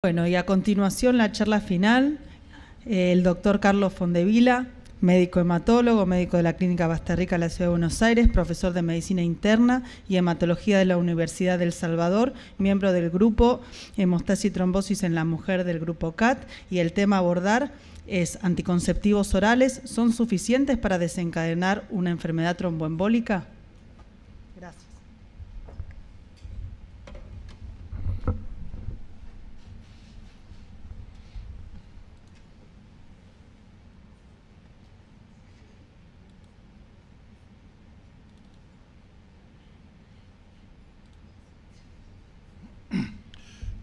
Bueno, y a continuación la charla final, el doctor Carlos Fondevila, médico hematólogo, médico de la Clínica Basterrica de la Ciudad de Buenos Aires, profesor de Medicina Interna y Hematología de la Universidad del Salvador, miembro del grupo Hemostasis y Trombosis en la Mujer del grupo CAT, y el tema a abordar es: ¿anticonceptivos orales son suficientes para desencadenar una enfermedad tromboembólica? Gracias.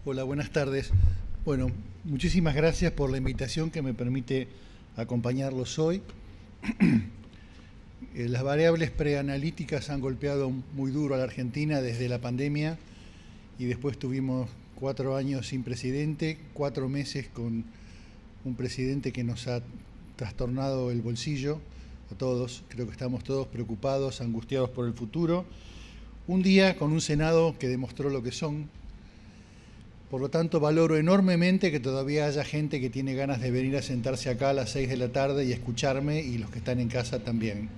Hola, buenas tardes. Bueno, muchísimas gracias por la invitación que me permite acompañarlos hoy. Las variables preanalíticas han golpeado muy duro a la Argentina desde la pandemia y después tuvimos 4 años sin presidente, 4 meses con un presidente que nos ha trastornado el bolsillo a todos. Creo que estamos todos preocupados, angustiados por el futuro. Un día con un Senado que demostró lo que son. Por lo tanto, valoro enormemente que todavía haya gente que tiene ganas de venir a sentarse acá a las 6 de la tarde y escucharme, y los que están en casa también.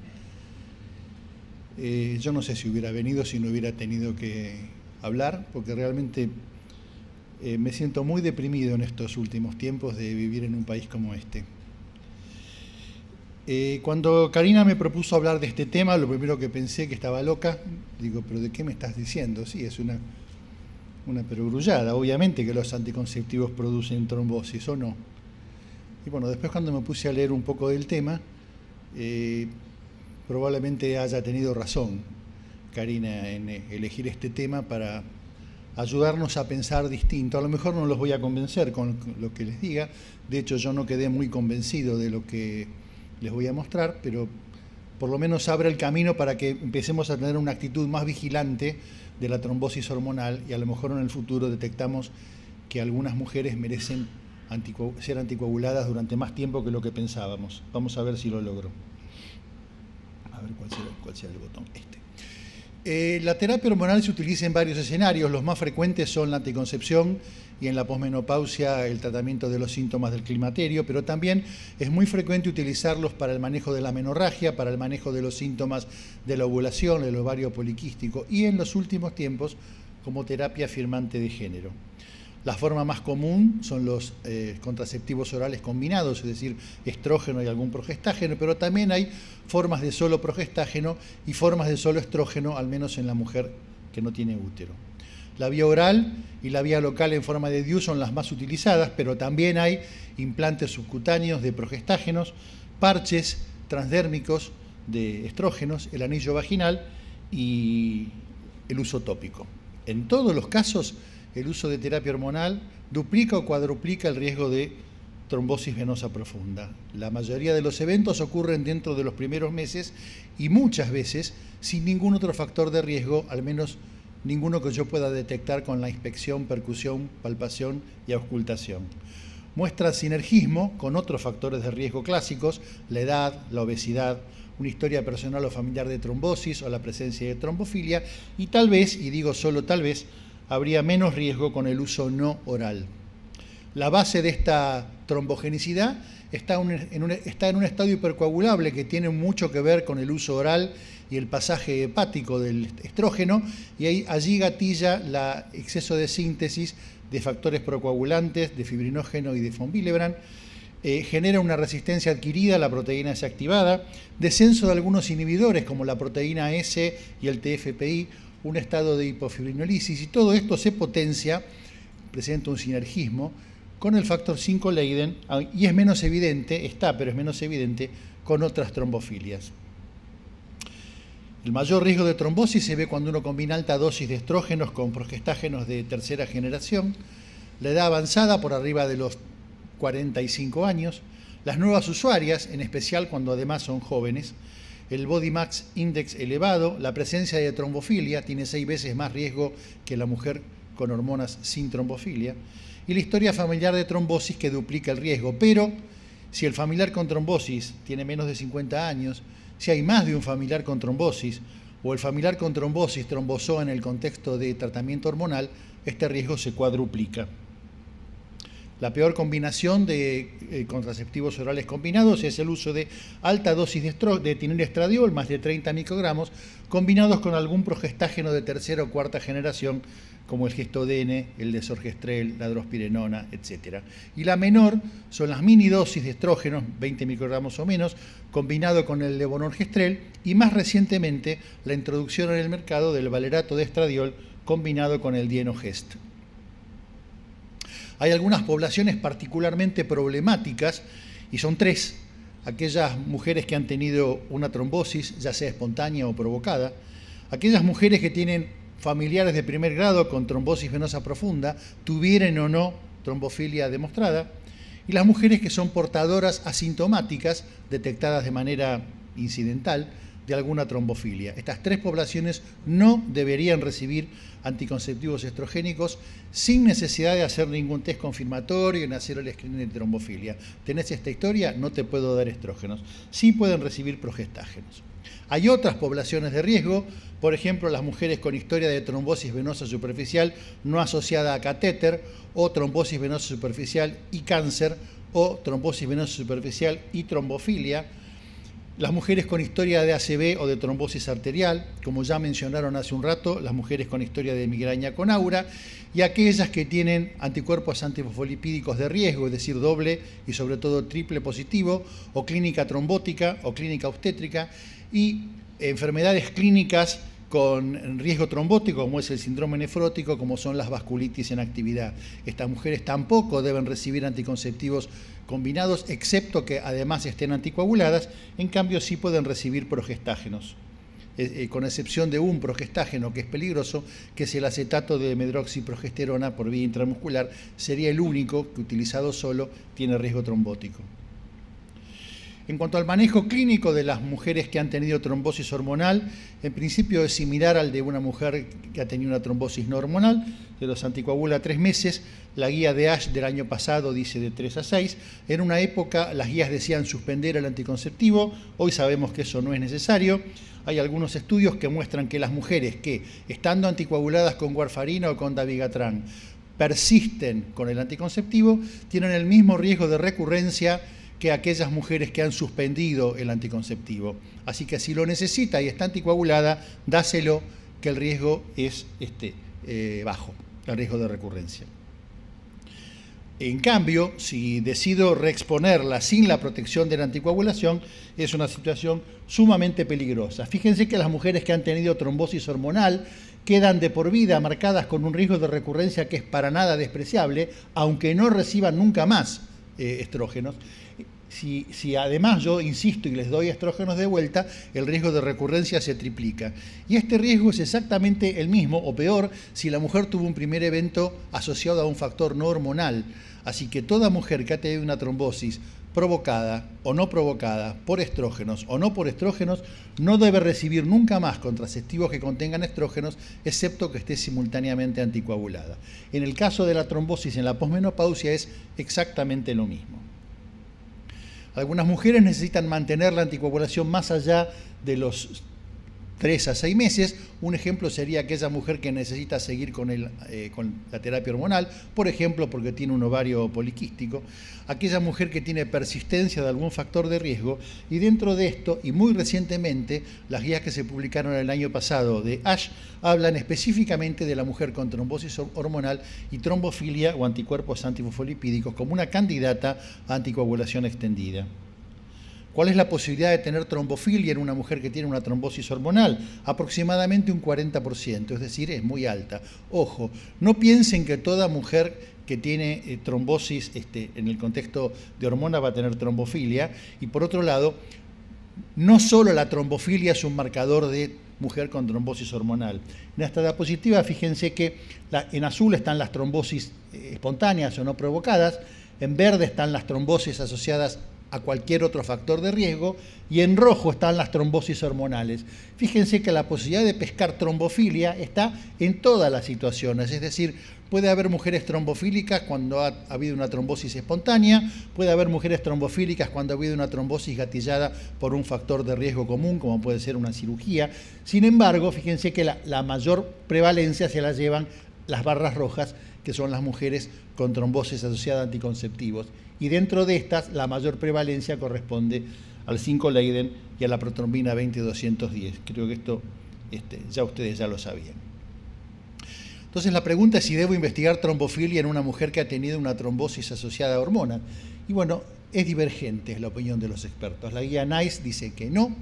Yo no sé si hubiera venido si no hubiera tenido que hablar, porque realmente me siento muy deprimido en estos últimos tiempos de vivir en un país como este. Cuando Karina me propuso hablar de este tema, lo primero que pensé que estaba loca. Digo, ¿pero de qué me estás diciendo? Sí, es una perogrullada. Obviamente que los anticonceptivos producen trombosis, ¿o no? Y bueno, después cuando me puse a leer un poco del tema, probablemente haya tenido razón Karina en elegir este tema para ayudarnos a pensar distinto. A lo mejor no los voy a convencer con lo que les diga. De hecho, yo no quedé muy convencido de lo que les voy a mostrar, pero por lo menos abre el camino para que empecemos a tener una actitud más vigilante de la trombosis hormonal, y a lo mejor en el futuro detectamos que algunas mujeres merecen ser anticoaguladas durante más tiempo que lo que pensábamos. Vamos a ver si lo logro. A ver cuál será el botón. La terapia hormonal se utiliza en varios escenarios. Los más frecuentes son la anticoncepción y en la posmenopausia el tratamiento de los síntomas del climaterio, pero también es muy frecuente utilizarlos para el manejo de la menorragia, para el manejo de los síntomas de la ovulación, el ovario poliquístico, y en los últimos tiempos como terapia afirmante de género. La forma más común son los contraceptivos orales combinados, es decir, estrógeno y algún progestágeno, pero también hay formas de solo progestágeno y formas de solo estrógeno, al menos en la mujer que no tiene útero. La vía oral y la vía local en forma de DIU son las más utilizadas, pero también hay implantes subcutáneos de progestágenos, parches transdérmicos de estrógenos, el anillo vaginal y el uso tópico. En todos los casos, el uso de terapia hormonal duplica o cuadruplica el riesgo de trombosis venosa profunda. La mayoría de los eventos ocurren dentro de los primeros meses y muchas veces sin ningún otro factor de riesgo, al menos ninguno que yo pueda detectar con la inspección, percusión, palpación y auscultación. Muestra sinergismo con otros factores de riesgo clásicos: la edad, la obesidad, una historia personal o familiar de trombosis o la presencia de trombofilia, y tal vez, y digo solo tal vez, habría menos riesgo con el uso no oral. La base de esta trombogenicidad está en un estadio hipercoagulable que tiene mucho que ver con el uso oral y el pasaje hepático del estrógeno, y allí gatilla el exceso de síntesis de factores procoagulantes, de fibrinógeno y de von Willebrand, genera una resistencia adquirida a la proteína S activada, descenso de algunos inhibidores como la proteína S y el TFPI, un estado de hipofibrinolisis, y todo esto se potencia, presenta un sinergismo con el factor 5 Leiden, y es menos evidente, pero es menos evidente con otras trombofilias. El mayor riesgo de trombosis se ve cuando uno combina alta dosis de estrógenos con progestágenos de tercera generación, la edad avanzada por arriba de los 45 años, las nuevas usuarias, en especial cuando además son jóvenes, el Body Mass Index elevado, la presencia de trombofilia, tiene 6 veces más riesgo que la mujer con hormonas sin trombofilia, y la historia familiar de trombosis que duplica el riesgo. Pero si el familiar con trombosis tiene menos de 50 años, si hay más de un familiar con trombosis, o el familiar con trombosis trombosó en el contexto de tratamiento hormonal, este riesgo se cuadruplica. La peor combinación de contraceptivos orales combinados es el uso de alta dosis de etinilestradiol, más de 30 microgramos, combinados con algún progestágeno de tercera o cuarta generación, como el Gestodene, el Desorgestrel, la drospirenona, etc. Y la menor son las minidosis de estrógenos, 20 microgramos o menos, combinado con el levonorgestrel, y más recientemente la introducción en el mercado del valerato de estradiol combinado con el dienogest. Hay algunas poblaciones particularmente problemáticas, y son tres: aquellas mujeres que han tenido una trombosis, ya sea espontánea o provocada, aquellas mujeres que tienen familiares de primer grado con trombosis venosa profunda, tuvieran o no trombofilia demostrada, y las mujeres que son portadoras asintomáticas, detectadas de manera incidental, de alguna trombofilia. Estas tres poblaciones no deberían recibir anticonceptivos estrogénicos sin necesidad de hacer ningún test confirmatorio en hacer el screening de trombofilia. ¿Tenés esta historia? No te puedo dar estrógenos. Sí pueden recibir progestágenos. Hay otras poblaciones de riesgo, por ejemplo, las mujeres con historia de trombosis venosa superficial no asociada a catéter, o trombosis venosa superficial y cáncer, o trombosis venosa superficial y trombofilia. Las mujeres con historia de ACV o de trombosis arterial, como ya mencionaron hace un rato, las mujeres con historia de migraña con aura, y aquellas que tienen anticuerpos antifosfolipídicos de riesgo, es decir, doble y sobre todo triple positivo, o clínica trombótica o clínica obstétrica, y enfermedades clínicas con riesgo trombótico, como es el síndrome nefrótico, como son las vasculitis en actividad. Estas mujeres tampoco deben recibir anticonceptivos combinados, excepto que además estén anticoaguladas. En cambio, sí pueden recibir progestágenos, con excepción de un progestágeno que es peligroso, que es el acetato de medroxiprogesterona por vía intramuscular. Sería el único que, utilizado solo, tiene riesgo trombótico. En cuanto al manejo clínico de las mujeres que han tenido trombosis hormonal, en principio es similar al de una mujer que ha tenido una trombosis no hormonal, se los anticoagula 3 meses. La guía de ASH del año pasado dice de 3 a 6. En una época las guías decían suspender el anticonceptivo, hoy sabemos que eso no es necesario. Hay algunos estudios que muestran que las mujeres que, estando anticoaguladas con warfarina o con dabigatran, persisten con el anticonceptivo, tienen el mismo riesgo de recurrencia que aquellas mujeres que han suspendido el anticonceptivo. Así que si lo necesita y está anticoagulada, dáselo, que el riesgo es bajo, el riesgo de recurrencia. En cambio, si decido reexponerla sin la protección de la anticoagulación, es una situación sumamente peligrosa. Fíjense que las mujeres que han tenido trombosis hormonal quedan de por vida marcadas con un riesgo de recurrencia que es para nada despreciable, aunque no reciban nunca más estrógenos. Si además yo insisto y les doy estrógenos de vuelta, el riesgo de recurrencia se triplica. Y este riesgo es exactamente el mismo o peor si la mujer tuvo un primer evento asociado a un factor no hormonal. Así que toda mujer que ha tenido una trombosis provocada o no provocada por estrógenos o no por estrógenos no debe recibir nunca más contraceptivos que contengan estrógenos, excepto que esté simultáneamente anticoagulada. En el caso de la trombosis en la posmenopausia es exactamente lo mismo. Algunas mujeres necesitan mantener la anticoagulación más allá de los 3 a 6 meses. Un ejemplo sería aquella mujer que necesita seguir con la terapia hormonal, por ejemplo, porque tiene un ovario poliquístico. Aquella mujer que tiene persistencia de algún factor de riesgo. Y dentro de esto, y muy recientemente, las guías que se publicaron el año pasado de ASH hablan específicamente de la mujer con trombosis hormonal y trombofilia o anticuerpos antifosfolipídicos como una candidata a anticoagulación extendida. ¿Cuál es la posibilidad de tener trombofilia en una mujer que tiene una trombosis hormonal? Aproximadamente un 40%, es decir, es muy alta. Ojo, no piensen que toda mujer que tiene trombosis en el contexto de hormona va a tener trombofilia. Y por otro lado, no solo la trombofilia es un marcador de mujer con trombosis hormonal. En esta diapositiva, fíjense que en azul están las trombosis espontáneas o no provocadas, en verde están las trombosis asociadas a cualquier otro factor de riesgo, y en rojo están las trombosis hormonales. Fíjense que la posibilidad de pescar trombofilia está en todas las situaciones, es decir, puede haber mujeres trombofílicas cuando ha habido una trombosis espontánea, puede haber mujeres trombofílicas cuando ha habido una trombosis gatillada por un factor de riesgo común, como puede ser una cirugía. Sin embargo, fíjense que la mayor prevalencia se la llevan las barras rojas, que son las mujeres con trombosis asociada a anticonceptivos. Y dentro de estas, la mayor prevalencia corresponde al 5-Leiden y a la protrombina 20-210. Creo que esto ya ustedes ya lo sabían. Entonces la pregunta es si debo investigar trombofilia en una mujer que ha tenido una trombosis asociada a hormona. Y bueno, es divergente, es la opinión de los expertos. La guía NICE dice que no.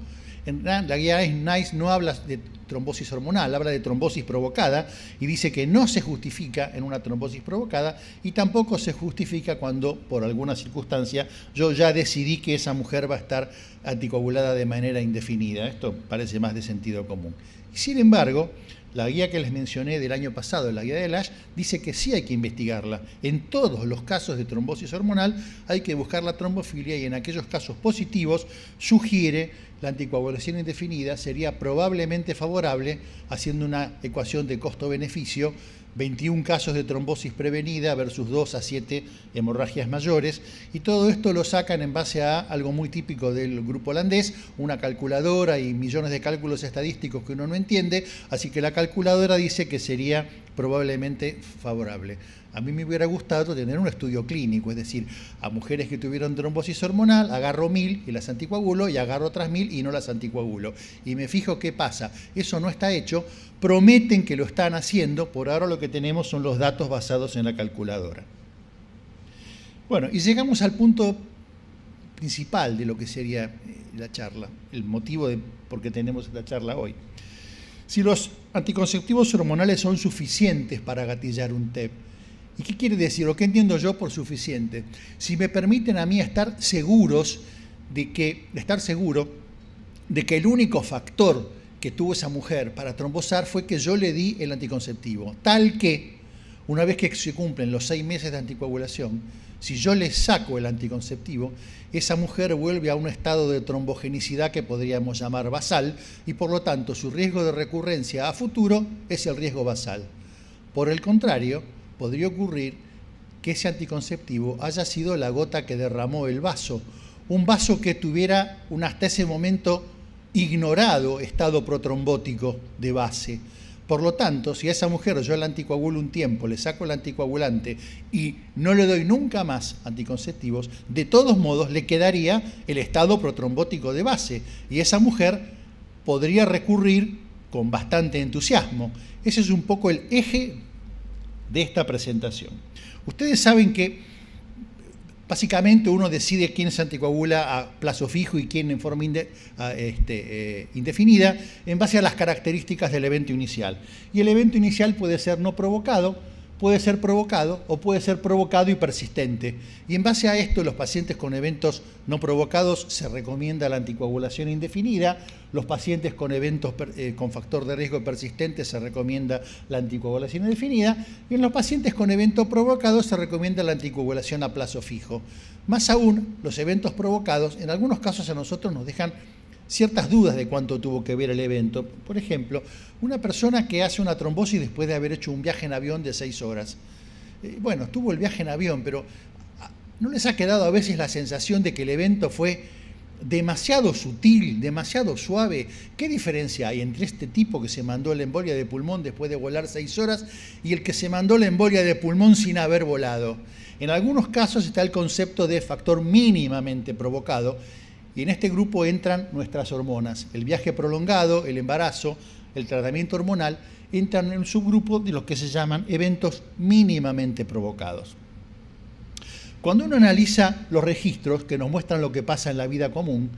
La guía NICE no habla de trombosis hormonal, habla de trombosis provocada y dice que no se justifica en una trombosis provocada y tampoco se justifica cuando, por alguna circunstancia, yo ya decidí que esa mujer va a estar anticoagulada de manera indefinida. Esto parece más de sentido común. Sin embargo, la guía que les mencioné del año pasado, la guía de Lash, dice que sí hay que investigarla. En todos los casos de trombosis hormonal hay que buscar la trombofilia y en aquellos casos positivos sugiere la anticoagulación indefinida sería probablemente favorable, haciendo una ecuación de costo-beneficio, 21 casos de trombosis prevenida versus 2 a 7 hemorragias mayores, y todo esto lo sacan en base a algo muy típico del grupo holandés, una calculadora y millones de cálculos estadísticos que uno no entiende, así que la calculadora dice que sería probablemente favorable. A mí me hubiera gustado tener un estudio clínico, es decir, a mujeres que tuvieron trombosis hormonal, agarro 1000 y las anticoagulo, y agarro otras 1000 y no las anticoagulo. Y me fijo qué pasa. Eso no está hecho, prometen que lo están haciendo, por ahora lo que tenemos son los datos basados en la calculadora. Bueno, y llegamos al punto principal de lo que sería la charla, el motivo de por qué tenemos esta charla hoy. Si los anticonceptivos hormonales son suficientes para gatillar un TEP, ¿y qué quiere decir? ¿O qué entiendo yo por suficiente? Si me permiten a mí estar seguro de que el único factor que tuvo esa mujer para trombosar fue que yo le di el anticonceptivo, tal que una vez que se cumplen los 6 meses de anticoagulación, si yo le saco el anticonceptivo, esa mujer vuelve a un estado de trombogenicidad que podríamos llamar basal y por lo tanto su riesgo de recurrencia a futuro es el riesgo basal. Por el contrario, podría ocurrir que ese anticonceptivo haya sido la gota que derramó el vaso, un vaso que tuviera un hasta ese momento ignorado estado protrombótico de base. Por lo tanto, si a esa mujer yo la anticoagulo un tiempo, le saco el anticoagulante y no le doy nunca más anticonceptivos, de todos modos le quedaría el estado protrombótico de base y esa mujer podría recurrir con bastante entusiasmo. Ese es un poco el eje de esta presentación. Ustedes saben que básicamente uno decide quién se anticoagula a plazo fijo y quién en forma indefinida en base a las características del evento inicial. Y el evento inicial puede ser no provocado, puede ser provocado o puede ser provocado y persistente. Y en base a esto, los pacientes con eventos no provocados se recomienda la anticoagulación indefinida, los pacientes con eventos con factor de riesgo persistente se recomienda la anticoagulación indefinida y en los pacientes con eventos provocados se recomienda la anticoagulación a plazo fijo. Más aún, los eventos provocados en algunos casos a nosotros nos dejan ciertas dudas de cuánto tuvo que ver el evento. Por ejemplo, una persona que hace una trombosis después de haber hecho un viaje en avión de 6 horas. Bueno, tuvo el viaje en avión, pero ¿no les ha quedado a veces la sensación de que el evento fue demasiado sutil, demasiado suave? ¿Qué diferencia hay entre este tipo que se mandó la embolia de pulmón después de volar 6 horas y el que se mandó la embolia de pulmón sin haber volado? En algunos casos está el concepto de factor mínimamente provocado, y en este grupo entran nuestras hormonas. El viaje prolongado, el embarazo, el tratamiento hormonal, entran en un subgrupo de los que se llaman eventos mínimamente provocados. Cuando uno analiza los registros que nos muestran lo que pasa en la vida común,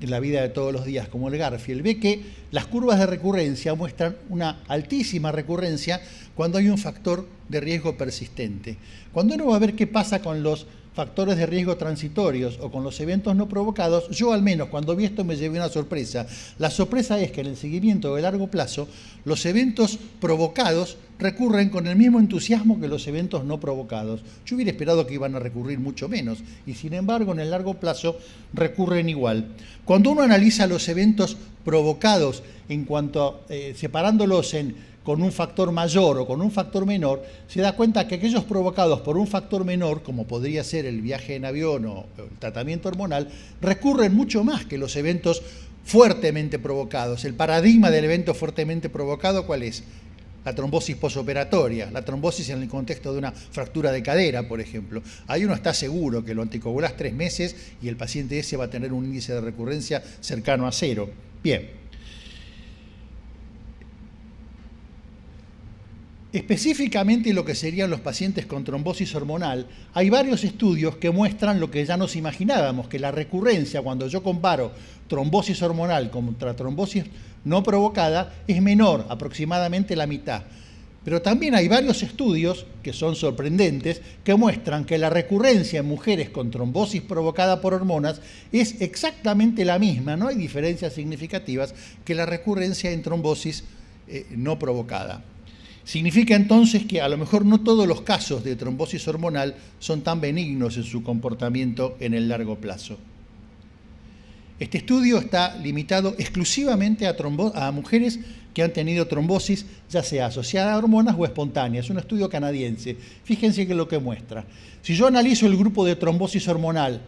en la vida de todos los días, como el Garfield, ve que las curvas de recurrencia muestran una altísima recurrencia cuando hay un factor de riesgo persistente. Cuando uno va a ver qué pasa con los factores de riesgo transitorios o con los eventos no provocados, yo al menos cuando vi esto me llevé una sorpresa. La sorpresa es que en el seguimiento de largo plazo los eventos provocados recurren con el mismo entusiasmo que los eventos no provocados. Yo hubiera esperado que iban a recurrir mucho menos y sin embargo en el largo plazo recurren igual. Cuando uno analiza los eventos provocados en cuanto separándolos con un factor mayor o con un factor menor, se da cuenta que aquellos provocados por un factor menor, como podría ser el viaje en avión o el tratamiento hormonal, recurren mucho más que los eventos fuertemente provocados. El paradigma del evento fuertemente provocado, ¿cuál es? la trombosis posoperatoria, la trombosis en el contexto de una fractura de cadera, por ejemplo. Ahí uno está seguro que lo anticoagulás 3 meses y el paciente ese va a tener un índice de recurrencia cercano a 0. Bien. Específicamente lo que serían los pacientes con trombosis hormonal, hay varios estudios que muestran lo que ya nos imaginábamos, que la recurrencia, cuando yo comparo trombosis hormonal contra trombosis no provocada, es menor, aproximadamente la mitad. Pero también hay varios estudios, que son sorprendentes, que muestran que la recurrencia en mujeres con trombosis provocada por hormonas es exactamente la misma, no hay diferencias significativas que la recurrencia en trombosis no provocada. Significa entonces que a lo mejor no todos los casos de trombosis hormonal son tan benignos en su comportamiento en el largo plazo. Este estudio está limitado exclusivamente a mujeres que han tenido trombosis ya sea asociada a hormonas o espontánea. Es un estudio canadiense. Fíjense que lo que muestra. Si yo analizo el grupo de trombosis hormonal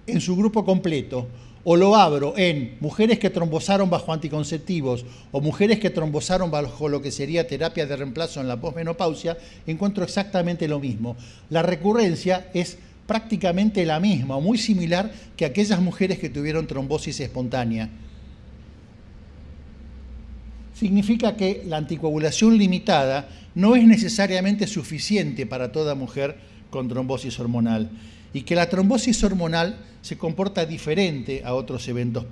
en su grupo completo, o lo abro en mujeres que trombosaron bajo anticonceptivos o mujeres que trombosaron bajo lo que sería terapia de reemplazo en la posmenopausia, encuentro exactamente lo mismo. La recurrencia es prácticamente la misma o muy similar que aquellas mujeres que tuvieron trombosis espontánea. Significa que la anticoagulación limitada no es necesariamente suficiente para toda mujer con trombosis hormonal y que la trombosis hormonal se comporta diferente a otros eventos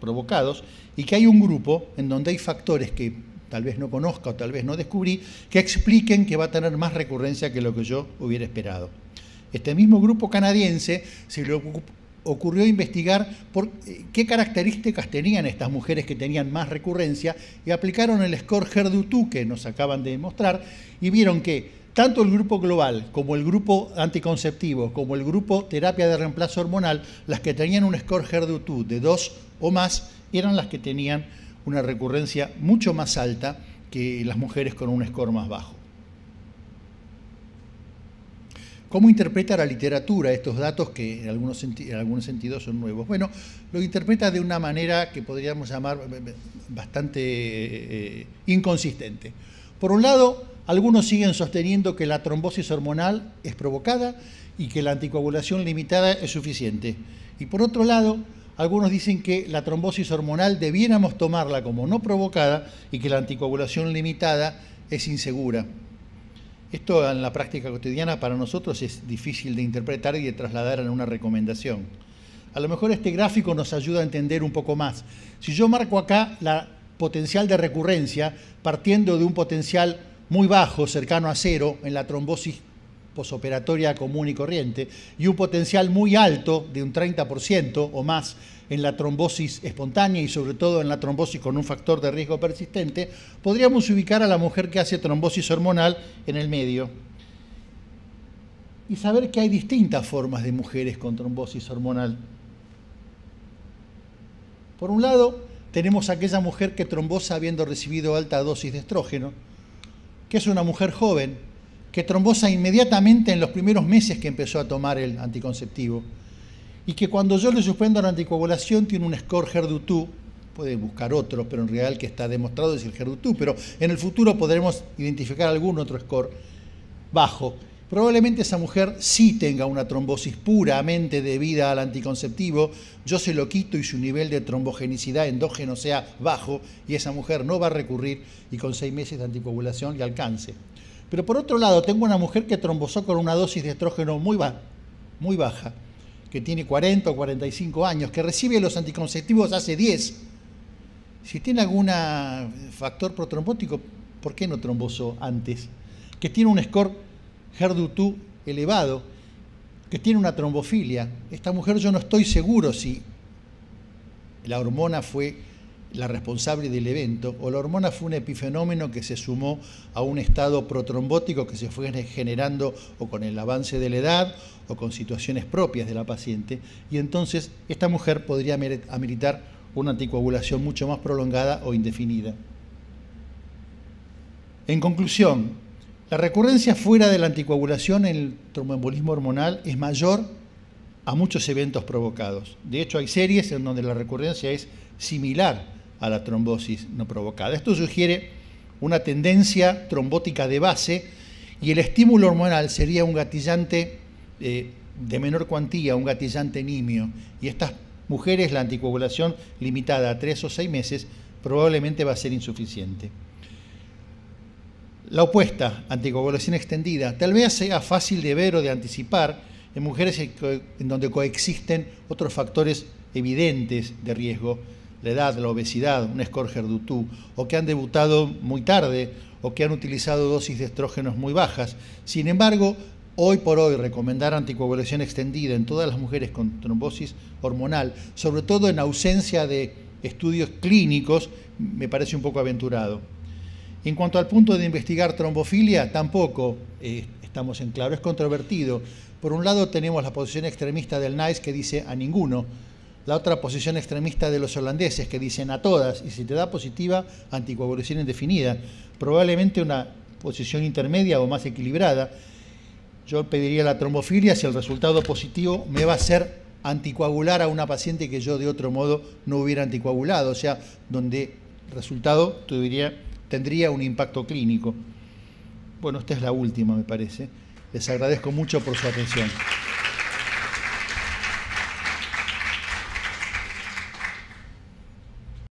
provocados y que hay un grupo en donde hay factores que tal vez no conozca o tal vez no descubrí que expliquen que va a tener más recurrencia que lo que yo hubiera esperado. Este mismo grupo canadiense se le ocurrió investigar qué características tenían estas mujeres que tenían más recurrencia y aplicaron el score HER2 que nos acaban de demostrar y vieron que tanto el grupo global como el grupo anticonceptivo como el grupo terapia de reemplazo hormonal, las que tenían un score HER2 de 2 o más eran las que tenían una recurrencia mucho más alta que las mujeres con un score más bajo. ¿Cómo interpreta la literatura estos datos que en algunos sentidos son nuevos? Bueno, lo interpreta de una manera que podríamos llamar bastante inconsistente. Por un lado, algunos siguen sosteniendo que la trombosis hormonal es provocada y que la anticoagulación limitada es suficiente. Y por otro lado, algunos dicen que la trombosis hormonal debiéramos tomarla como no provocada y que la anticoagulación limitada es insegura. Esto en la práctica cotidiana para nosotros es difícil de interpretar y de trasladar en una recomendación. A lo mejor este gráfico nos ayuda a entender un poco más. Si yo marco acá la potencial de recurrencia partiendo de un potencial muy bajo, cercano a 0, en la trombosis posoperatoria común y corriente, y un potencial muy alto de un 30% o más en la trombosis espontánea y sobre todo en la trombosis con un factor de riesgo persistente, podríamos ubicar a la mujer que hace trombosis hormonal en el medio y saber que hay distintas formas de mujeres con trombosis hormonal. Por un lado, tenemos a aquella mujer que trombosa habiendo recibido alta dosis de estrógeno, que es una mujer joven, que trombosa inmediatamente en los primeros meses que empezó a tomar el anticonceptivo y que cuando yo le suspendo la anticoagulación tiene un score HER2, puede buscar otro, pero en realidad el que está demostrado es el HER2, pero en el futuro podremos identificar algún otro score bajo. Probablemente esa mujer sí tenga una trombosis puramente debida al anticonceptivo, yo se lo quito y su nivel de trombogenicidad endógeno sea bajo y esa mujer no va a recurrir y con 6 meses de anticoagulación le alcance. Pero por otro lado, tengo una mujer que trombosó con una dosis de estrógeno muy baja, que tiene 40 o 45 años, que recibe los anticonceptivos hace 10. Si tiene algún factor protrombótico, ¿por qué no trombosó antes? Que tiene un score HER2 elevado, que tiene una trombofilia. Esta mujer yo no estoy seguro si la hormona fue la responsable del evento o la hormona fue un epifenómeno que se sumó a un estado protrombótico que se fue generando o con el avance de la edad o con situaciones propias de la paciente y entonces esta mujer podría ameritar una anticoagulación mucho más prolongada o indefinida. En conclusión, la recurrencia fuera de la anticoagulación en el tromboembolismo hormonal es mayor a muchos eventos provocados. De hecho, hay series en donde la recurrencia es similar a la trombosis no provocada. Esto sugiere una tendencia trombótica de base, y el estímulo hormonal sería un gatillante de menor cuantía, un gatillante nimio, y estas mujeres la anticoagulación limitada a 3 o 6 meses probablemente va a ser insuficiente. La opuesta, anticoagulación extendida, tal vez sea fácil de ver o de anticipar en mujeres en donde coexisten otros factores evidentes de riesgo, la edad, la obesidad, un Escorger-Dutu, o que han debutado muy tarde, o que han utilizado dosis de estrógenos muy bajas. Sin embargo, hoy por hoy recomendar anticoagulación extendida en todas las mujeres con trombosis hormonal, sobre todo en ausencia de estudios clínicos, me parece un poco aventurado. En cuanto al punto de investigar trombofilia, tampoco estamos en claro, es controvertido. Por un lado tenemos la posición extremista del NICE que dice a ninguno, la otra posición extremista de los holandeses que dicen a todas, y si te da positiva, anticoagulación indefinida. Probablemente una posición intermedia o más equilibrada. Yo pediría la trombofilia si el resultado positivo me va a hacer anticoagular a una paciente que yo de otro modo no hubiera anticoagulado, o sea, donde el resultado tendría un impacto clínico. Bueno, esta es la última, me parece. Les agradezco mucho por su atención.